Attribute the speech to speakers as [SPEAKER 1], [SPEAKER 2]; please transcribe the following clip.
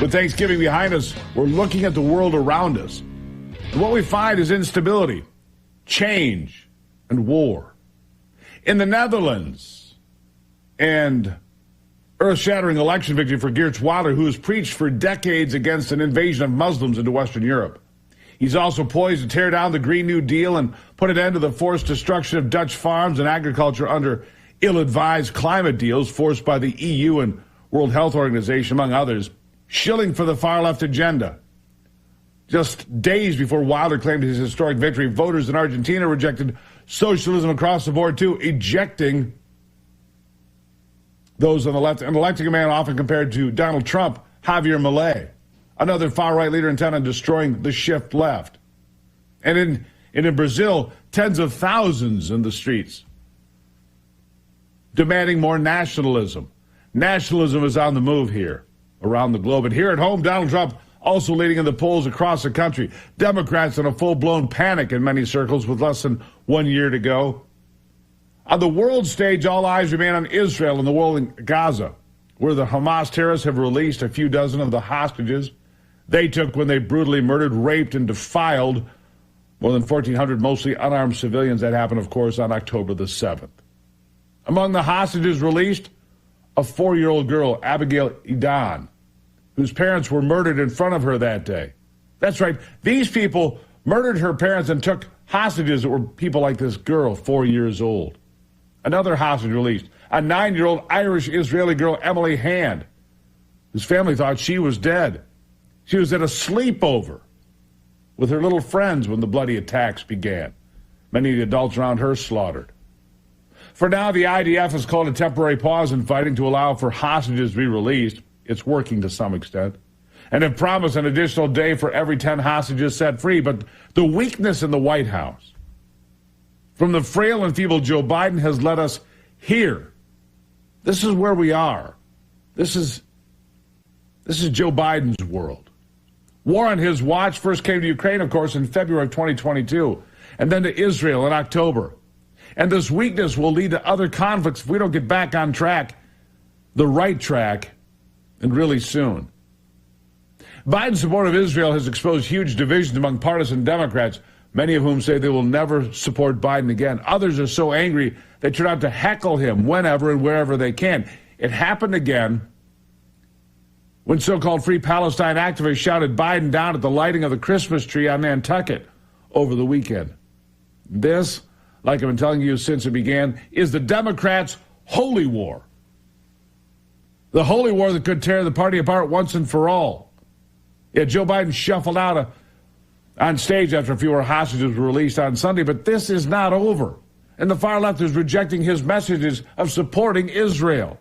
[SPEAKER 1] With Thanksgiving behind us, we're looking at the world around us. And what we find is instability, change, and war. In the Netherlands, and earth-shattering election victory for Geert Wilders, who has preached for decades against an invasion of Muslims into Western Europe. He's also poised to tear down the Green New Deal and put an end to the forced destruction of Dutch farms and agriculture under ill-advised climate deals forced by the EU and World Health Organization, among others, shilling for the far-left agenda. Just days before Wilder claimed his historic victory, voters in Argentina rejected socialism across the board, too, ejecting those on the left and electing a man often compared to Donald Trump, Javier Milei, another far-right leader intent on destroying the shift left. And in Brazil, tens of thousands in the streets demanding more nationalism. Nationalism is on the move here, around the globe. And here at home, Donald Trump also leading in the polls across the country. Democrats in a full-blown panic in many circles with less than 1 year to go. On the world stage, all eyes remain on Israel and the war in Gaza, where the Hamas terrorists have released a few dozen of the hostages they took when they brutally murdered, raped, and defiled more than 1,400 mostly unarmed civilians. That happened, of course, on October the 7th. Among the hostages released, a 4-year-old girl, Abigail Edan, whose parents were murdered in front of her that day. That's right. These people murdered her parents and took hostages that were people like this girl, 4 years old. Another hostage released, a 9-year-old Irish-Israeli girl, Emily Hand, whose family thought she was dead. She was at a sleepover with her little friends when the bloody attacks began. Many of the adults around her slaughtered. For now, the IDF has called a temporary pause in fighting to allow for hostages to be released. It's working to some extent. And have promised an additional day for every 10 hostages set free. But the weakness in the White House from the frail and feeble Joe Biden has led us here. This is where we are. This is Joe Biden's world. War on his watch first came to Ukraine, of course, in February of 2022, and then to Israel in October. And this weakness will lead to other conflicts if we don't get back on track, the right track, and really soon. Biden's support of Israel has exposed huge divisions among partisan Democrats, many of whom say they will never support Biden again. Others are so angry they turn out to heckle him whenever and wherever they can. It happened again when so-called Free Palestine activists shouted Biden down at the lighting of the Christmas tree on Nantucket over the weekend. This, like I've been telling you since it began, is the Democrats' holy war. The holy war that could tear the party apart once and for all. Yet Joe Biden shuffled out on stage after a few more hostages were released on Sunday, but this is not over. And the far left is rejecting his messages of supporting Israel.